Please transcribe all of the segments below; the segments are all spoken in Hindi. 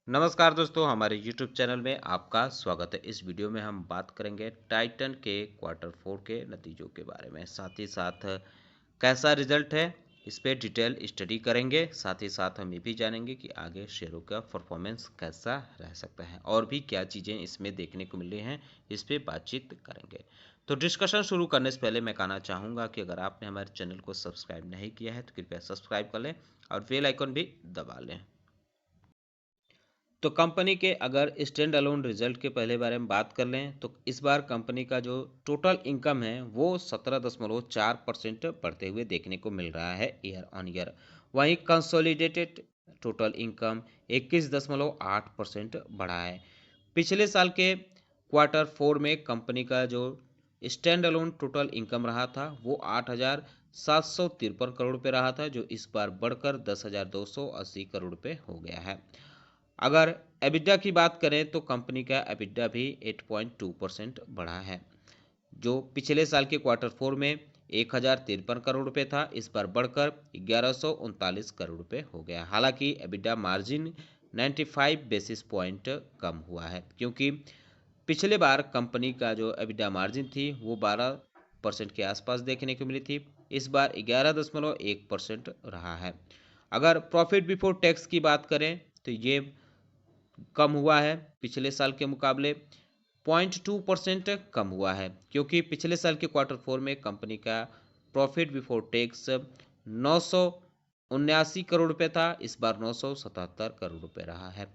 नमस्कार दोस्तों, हमारे YouTube चैनल में आपका स्वागत है। इस वीडियो में हम बात करेंगे टाइटन के क्वार्टर 4 के नतीजों के बारे में। साथ ही साथ कैसा रिजल्ट है, इस पे डिटेल स्टडी करेंगे। साथ ही साथ हम ये भी जानेंगे कि आगे शेयरों का परफॉर्मेंस कैसा रह सकता है और भी क्या चीज़ें इसमें देखने को मिल रही हैं, इस पे बातचीत करेंगे। तो डिस्कशन शुरू करने से पहले मैं कहना चाहूँगा कि अगर आपने हमारे चैनल को सब्सक्राइब नहीं किया है तो कृपया सब्सक्राइब कर लें और बेल आइकन भी दबा लें। तो कंपनी के अगर स्टैंड अलोन रिजल्ट के पहले बारे में बात कर लें तो इस बार कंपनी का जो टोटल इनकम है वो 17.4% बढ़ते हुए देखने को मिल रहा है ईयर ऑन ईयर। वहीं कंसोलिडेटेड टोटल इनकम 21.8% बढ़ा है। पिछले साल के क्वार्टर 4 में कंपनी का जो स्टैंड अलोन टोटल इनकम रहा था वो 8,753 करोड़ रुपये रहा था, जो इस बार बढ़कर 10,280 करोड़ रुपये हो गया है। अगर एबिडा की बात करें तो कंपनी का एबिडा भी 8.2% बढ़ा है, जो पिछले साल के क्वार्टर 4 में 1,053 करोड़ रुपये था, इस बार बढ़कर 1,139 करोड़ रुपये हो गया। हालांकि एबिडा मार्जिन 95 बेसिस पॉइंट कम हुआ है, क्योंकि पिछले बार कंपनी का जो एबिडा मार्जिन थी वो 12% के आसपास देखने को मिली थी, इस बार 11.1% रहा है। अगर प्रॉफिट बिफोर टैक्स की बात करें तो ये कम हुआ है पिछले साल के मुकाबले, 0.2% कम हुआ है, क्योंकि पिछले साल के क्वार्टर 4 में कंपनी का प्रॉफिट बिफोर टैक्स 979 करोड़ रुपये था, इस बार 977 करोड़ रुपये रहा है।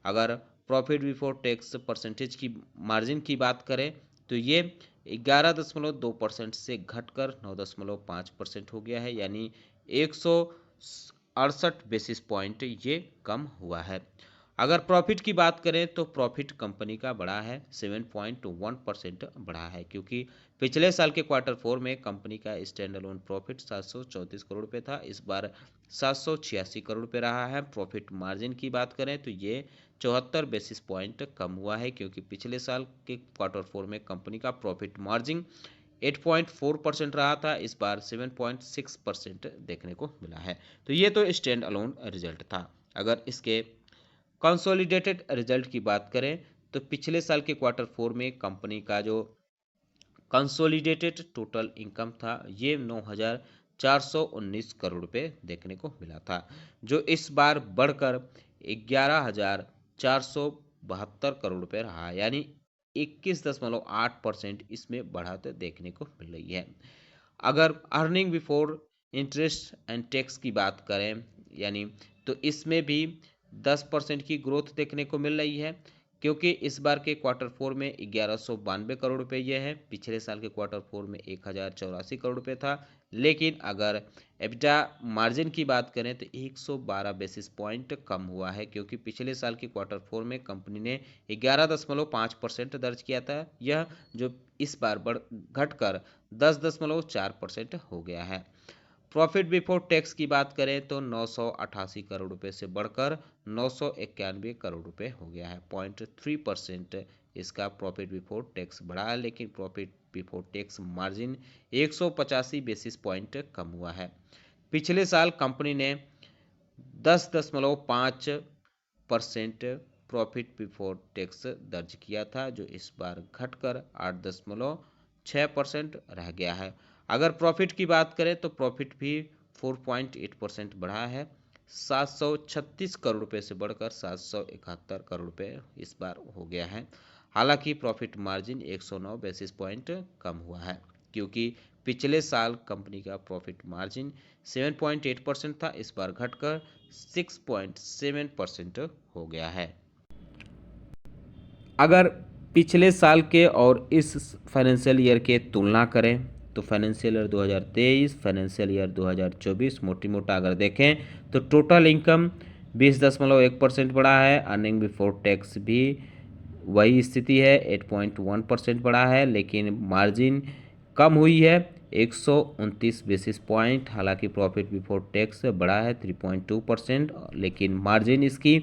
अगर प्रॉफिट बिफोर टैक्स परसेंटेज की मार्जिन की बात करें तो ये 11.2% से घटकर 9.5% हो गया है, यानी 168 बेसिस पॉइंट ये कम हुआ है। अगर प्रॉफिट की बात करें तो प्रॉफिट कंपनी का बढ़ा है, 7.1% बढ़ा है, क्योंकि पिछले साल के क्वार्टर 4 में कंपनी का स्टैंड अलोन प्रॉफिट 734 करोड़ रुपये था, इस बार 786 करोड़ रुपये रहा है। प्रॉफिट मार्जिन की बात करें तो ये 74 बेसिस पॉइंट कम हुआ है, क्योंकि पिछले साल के क्वार्टर 4 में कंपनी का प्रॉफिट मार्जिन 8.4% रहा था, इस बार 7.6% देखने को मिला है। तो ये तो स्टैंड अलोन रिजल्ट था। अगर इसके कंसोलिडेटेड रिजल्ट की बात करें तो पिछले साल के क्वार्टर 4 में कंपनी का जो कंसोलिडेटेड टोटल इनकम था ये 9,419 करोड़ रुपये देखने को मिला था, जो इस बार बढ़कर 11,472 करोड़ रुपये रहा, यानी 21.8% इसमें बढ़त देखने को मिल रही है। अगर earning before interest and tax की बात करें यानी, तो इसमें भी 10% की ग्रोथ देखने को मिल रही है, क्योंकि इस बार के क्वार्टर 4 में 1192 करोड़ रुपये ये है, पिछले साल के क्वार्टर 4 में 1,084 करोड़ रुपये था। लेकिन अगर एबिटा मार्जिन की बात करें तो 112 बेसिस पॉइंट कम हुआ है, क्योंकि पिछले साल के क्वार्टर 4 में कंपनी ने 11.5% दर्ज किया था, यह जो इस बार घटकर 10.4% हो गया है। प्रॉफिट बिफोर टैक्स की बात करें तो 988 करोड़ रुपए से बढ़कर 991 करोड़ रुपए हो गया है, 0.3% इसका प्रॉफिट बिफोर टैक्स बढ़ा है, लेकिन profit before tax margin 185 basis point कम हुआ है। पिछले साल कंपनी ने 10.5% प्रॉफिट बिफोर टैक्स दर्ज किया था, जो इस बार घटकर 8.6% रह गया है। अगर प्रॉफिट की बात करें तो प्रॉफिट भी 4.8% बढ़ा है, 736 करोड़ रुपए से बढ़कर 771 करोड़ रुपए इस बार हो गया है। हालांकि प्रॉफिट मार्जिन 109 बेसिस पॉइंट कम हुआ है, क्योंकि पिछले साल कंपनी का प्रॉफिट मार्जिन 7.8% था, इस बार घटकर 6.7% हो गया है। अगर पिछले साल के और इस फाइनेंशियल ईयर के तुलना करें तो फाइनेंशियल ईयर 2023 फाइनेंशियल ईयर 2024 मोटी मोटा अगर देखें तो टोटल इनकम 20.1% बढ़ा है, अर्निंग बिफोर टैक्स भी वही स्थिति है, 8.1% बढ़ा है, लेकिन मार्जिन कम हुई है 129 बेसिस पॉइंट। हालांकि प्रॉफिट बिफोर टैक्स बढ़ा है 3.2%, लेकिन मार्जिन इसकी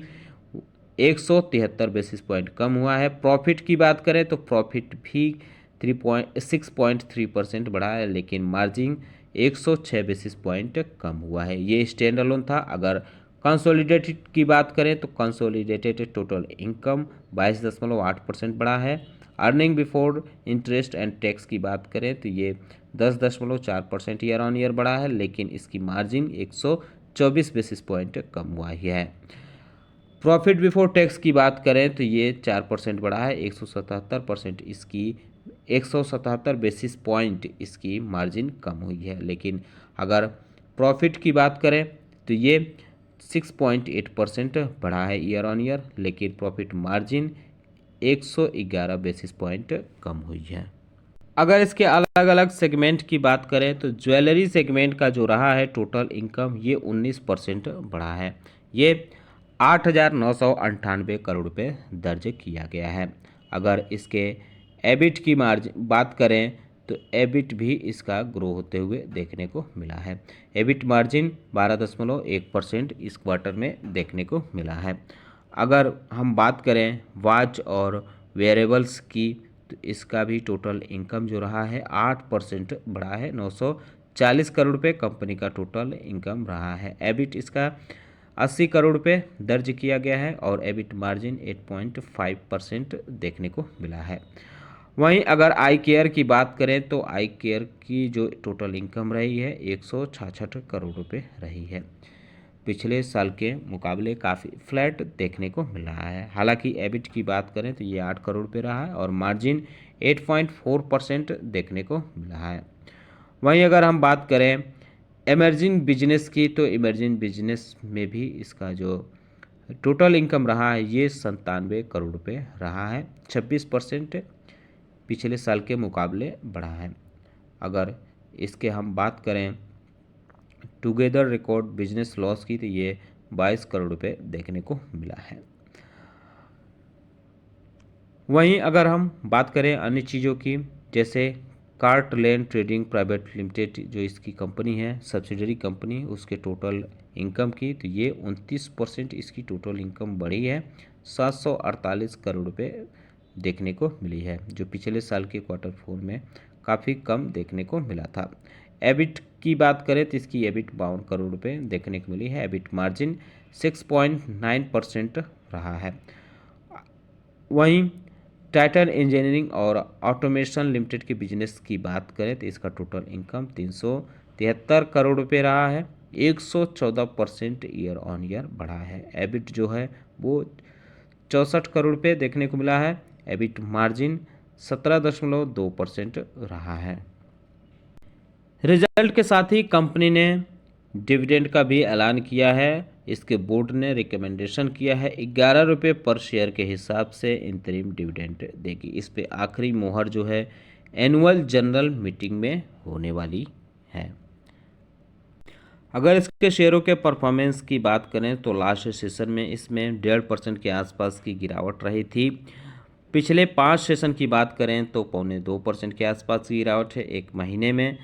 173 बेसिस पॉइंट कम हुआ है। प्रॉफिट की बात करें तो प्रॉफिट भी 6.3% बढ़ा है, लेकिन मार्जिन 106 बेसिस पॉइंट कम हुआ है। ये स्टैंड अलोन था। अगर कंसोलिडेटेड की बात करें तो कंसोलिडेटेड टोटल इनकम 22.8% बढ़ा है। Earning before interest and tax की बात करें तो ये 10.4% ईयर ऑन ईयर बढ़ा है, लेकिन इसकी मार्जिन 124 बेसिस पॉइंट कम हुआ ही है। प्रॉफिट बिफोर टैक्स की बात करें तो ये 4% बढ़ा है, 177% इसकी 177 बेसिस पॉइंट इसकी मार्जिन कम हुई है। लेकिन अगर प्रॉफिट की बात करें तो ये 6.8% बढ़ा है ईयर ऑन ईयर, लेकिन प्रॉफिट मार्जिन 111 बेसिस पॉइंट कम हुई है। अगर इसके अलग अलग सेगमेंट की बात करें तो ज्वेलरी सेगमेंट का जो रहा है टोटल इनकम ये 19% बढ़ा है, ये 8,998 करोड़ रुपये दर्ज किया गया है। अगर इसके एबिट की बात करें तो एबिट भी इसका ग्रो होते हुए देखने को मिला है। एबिट मार्जिन 12.1% इस क्वार्टर में देखने को मिला है। अगर हम बात करें वॉच और वेयरेबल्स की तो इसका भी टोटल इनकम जो रहा है 8% बढ़ा है, 940 करोड़ रुपये कंपनी का टोटल इनकम रहा है। एबिट इसका 80 करोड़ रुपये दर्ज किया गया है और एबिट मार्जिन 8.5% देखने को मिला है। वहीं अगर आई केयर की बात करें तो आई केयर की जो टोटल इनकम रही है 166 करोड़ रुपये रही है, पिछले साल के मुकाबले काफ़ी फ्लैट देखने को मिल रहा है। हालांकि एबिट की बात करें तो ये 8 करोड़ पे रहा है और मार्जिन 8.4% देखने को मिला है। वहीं अगर हम बात करें इमर्जिंग बिजनेस की तो इमर्जिंग बिजनेस में भी इसका जो टोटल इनकम रहा है ये 97 करोड़ रुपये रहा है, 26% पिछले साल के मुकाबले बढ़ा है। अगर इसके हम बात करें टुगेदर रिकॉर्ड बिजनेस लॉस की तो ये 22 करोड़ रुपए देखने को मिला है। वहीं अगर हम बात करें अन्य चीज़ों की, जैसे कार्ट लेन ट्रेडिंग प्राइवेट लिमिटेड जो इसकी कंपनी है, सब्सिडरी कंपनी, उसके टोटल इनकम की तो ये 29% इसकी टोटल इनकम बढ़ी है, 748 करोड़ रुपये देखने को मिली है, जो पिछले साल के क्वार्टर 4 में काफ़ी कम देखने को मिला था। एबिट की बात करें तो इसकी एबिट 52 करोड़ रुपये देखने को मिली है, एबिट मार्जिन 6.9% रहा है। वहीं टाइटन इंजीनियरिंग और ऑटोमेशन लिमिटेड के बिजनेस की बात करें तो इसका टोटल इनकम 373 करोड़ रुपये रहा है, 114% ईयर ऑन ईयर बढ़ा है। एबिट जो है वो 64 करोड़ रुपये देखने को मिला है, एबिट मार्जिन 17.2% रहा है। रिजल्ट के साथ ही कंपनी ने डिविडेंड का भी ऐलान किया है। इसके बोर्ड ने रिकमेंडेशन किया है 11 रुपये पर शेयर के हिसाब से इंतरिम डिविडेंड देगी। इस पे आखिरी मोहर जो है एनुअल जनरल मीटिंग में होने वाली है। अगर इसके शेयरों के परफॉर्मेंस की बात करें तो लास्ट सेशन में इसमें 1.5% के आसपास की गिरावट रही थी। पिछले 5 सेशन की बात करें तो 2.25% के आसपास की गिरावट है। एक महीने में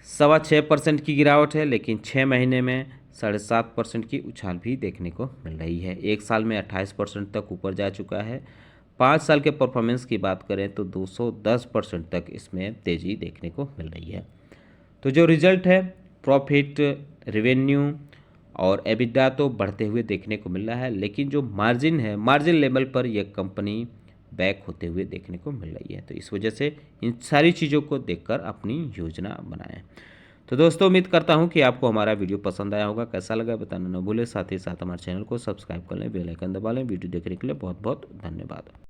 6.25% की गिरावट है, लेकिन 6 महीने में 7.5% की उछाल भी देखने को मिल रही है। एक साल में 28% तक ऊपर जा चुका है। 5 साल के परफॉर्मेंस की बात करें तो 210% तक इसमें तेज़ी देखने को मिल रही है। तो जो रिजल्ट है प्रॉफिट, रेवेन्यू और एबिटा तो बढ़ते हुए देखने को मिल रहा है, लेकिन जो मार्जिन है, मार्जिन लेवल पर यह कंपनी बैक होते हुए देखने को मिल रही है। तो इस वजह से इन सारी चीज़ों को देखकर अपनी योजना बनाएं। तो दोस्तों उम्मीद करता हूं कि आपको हमारा वीडियो पसंद आया होगा। कैसा लगा बताना न भूलें, साथ ही साथ हमारे चैनल को सब्सक्राइब कर लें, बेल आइकन दबा लें। वीडियो देखने के लिए बहुत बहुत धन्यवाद।